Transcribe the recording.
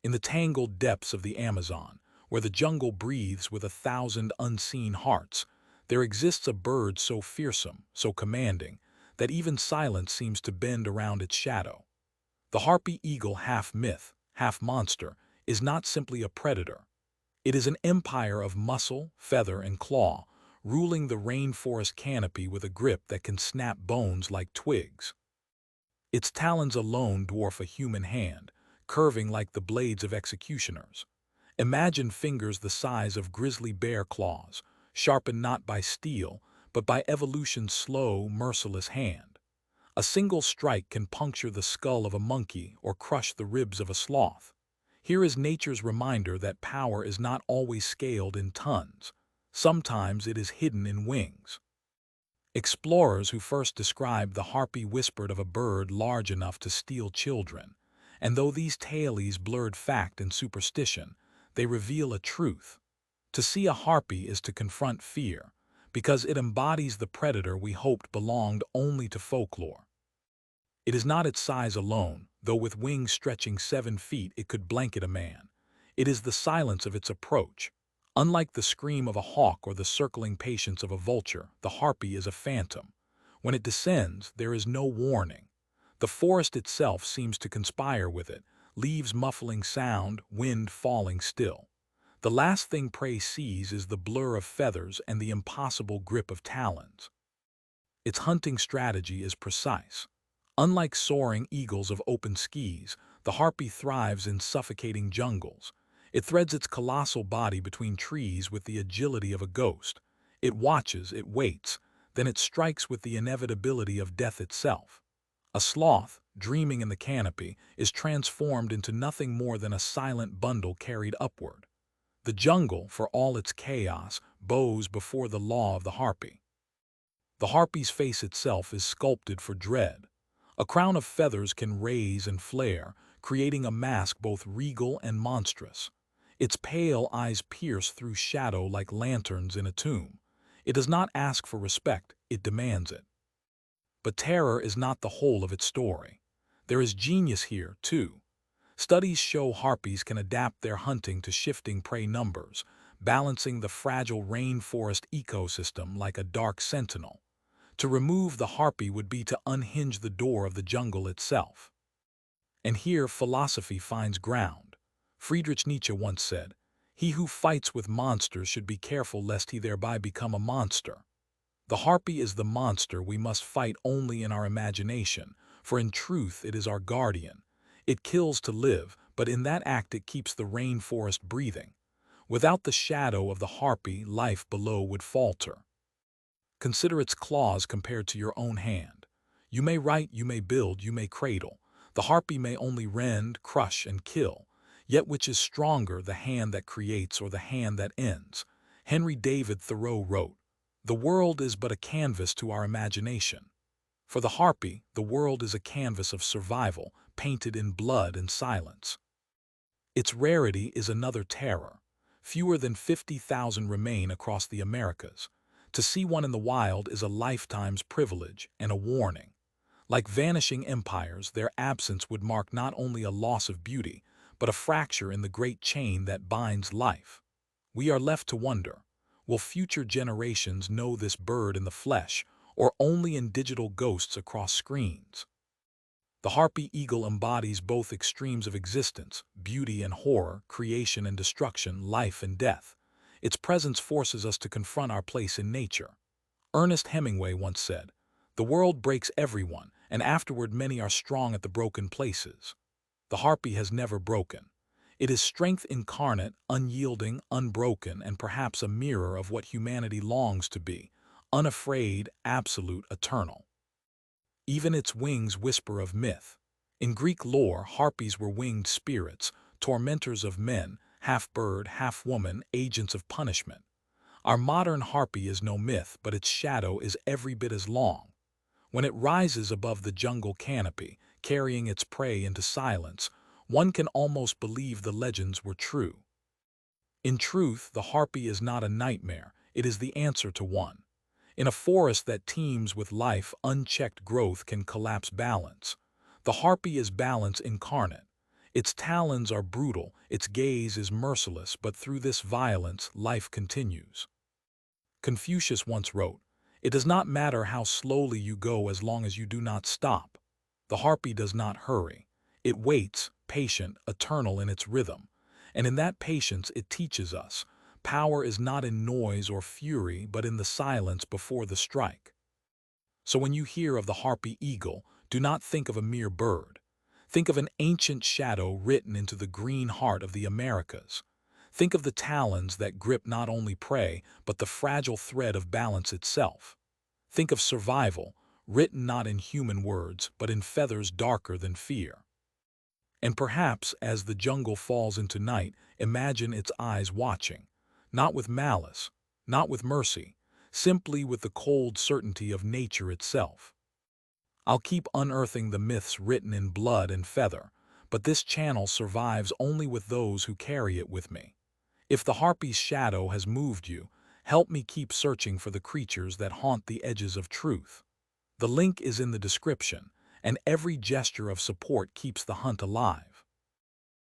In the tangled depths of the Amazon, where the jungle breathes with 1,000 unseen hearts, there exists a bird so fearsome, so commanding, that even silence seems to bend around its shadow. The harpy eagle, half myth, half monster, is not simply a predator. It is an empire of muscle, feather, and claw, ruling the rainforest canopy with a grip that can snap bones like twigs. Its talons alone dwarf a human hand, curving like the blades of executioners. Imagine fingers the size of grizzly bear claws, sharpened not by steel, but by evolution's slow, merciless hand. A single strike can puncture the skull of a monkey or crush the ribs of a sloth. Here is nature's reminder that power is not always scaled in tons. Sometimes it is hidden in wings. Explorers who first described the harpy whispered of a bird large enough to steal children, and though these tales blurred fact and superstition, they reveal a truth. To see a harpy is to confront fear, because it embodies the predator we hoped belonged only to folklore. It is not its size alone, though with wings stretching 7 feet it could blanket a man. It is the silence of its approach. Unlike the scream of a hawk or the circling patience of a vulture, the harpy is a phantom. When it descends, there is no warning. The forest itself seems to conspire with it, leaves muffling sound, wind falling still. The last thing prey sees is the blur of feathers and the impossible grip of talons. Its hunting strategy is precise. Unlike soaring eagles of open skis, the harpy thrives in suffocating jungles. It threads its colossal body between trees with the agility of a ghost. It watches, it waits, then it strikes with the inevitability of death itself. A sloth, dreaming in the canopy, is transformed into nothing more than a silent bundle carried upward. The jungle, for all its chaos, bows before the law of the harpy. The harpy's face itself is sculpted for dread. A crown of feathers can raise and flare, creating a mask both regal and monstrous. Its pale eyes pierce through shadow like lanterns in a tomb. It does not ask for respect, it demands it. But terror is not the whole of its story. There is genius here, too. Studies show harpies can adapt their hunting to shifting prey numbers, balancing the fragile rainforest ecosystem like a dark sentinel. To remove the harpy would be to unhinge the door of the jungle itself. And here philosophy finds ground. Friedrich Nietzsche once said, "He who fights with monsters should be careful lest he thereby become a monster." The harpy is the monster we must fight only in our imagination, for in truth it is our guardian. It kills to live, but in that act it keeps the rainforest breathing. Without the shadow of the harpy, life below would falter. Consider its claws compared to your own hand. You may write, you may build, you may cradle. The harpy may only rend, crush, and kill. Yet which is stronger, the hand that creates or the hand that ends? Henry David Thoreau wrote, "The world is but a canvas to our imagination." For the harpy, the world is a canvas of survival, painted in blood and silence. Its rarity is another terror. Fewer than 50,000 remain across the Americas. To see one in the wild is a lifetime's privilege and a warning. Like vanishing empires, their absence would mark not only a loss of beauty, but a fracture in the great chain that binds life. We are left to wonder, will future generations know this bird in the flesh, or only in digital ghosts across screens? The harpy eagle embodies both extremes of existence, beauty and horror, creation and destruction, life and death. Its presence forces us to confront our place in nature. Ernest Hemingway once said, "The world breaks everyone, and afterward many are strong at the broken places." The harpy has never broken. It is strength incarnate, unyielding, unbroken, and perhaps a mirror of what humanity longs to be, unafraid, absolute, eternal. Even its wings whisper of myth. In Greek lore, harpies were winged spirits, tormentors of men, half bird, half woman, agents of punishment. Our modern harpy is no myth, but its shadow is every bit as long. When it rises above the jungle canopy, carrying its prey into silence, one can almost believe the legends were true. In truth, the harpy is not a nightmare, it is the answer to one. In a forest that teems with life, unchecked growth can collapse balance. The harpy is balance incarnate. Its talons are brutal, its gaze is merciless, but through this violence, life continues. Confucius once wrote, "It does not matter how slowly you go as long as you do not stop." The harpy does not hurry. It waits, patient, eternal in its rhythm. And in that patience it teaches us, power is not in noise or fury, but in the silence before the strike. So when you hear of the harpy eagle, do not think of a mere bird. Think of an ancient shadow written into the green heart of the Americas. Think of the talons that grip not only prey, but the fragile thread of balance itself. Think of survival, written not in human words, but in feathers darker than fear. And perhaps, as the jungle falls into night, imagine its eyes watching, not with malice, not with mercy, simply with the cold certainty of nature itself. I'll keep unearthing the myths written in blood and feather, but this channel survives only with those who carry it with me. If the harpy's shadow has moved you, help me keep searching for the creatures that haunt the edges of truth. The link is in the description, and every gesture of support keeps the hunt alive.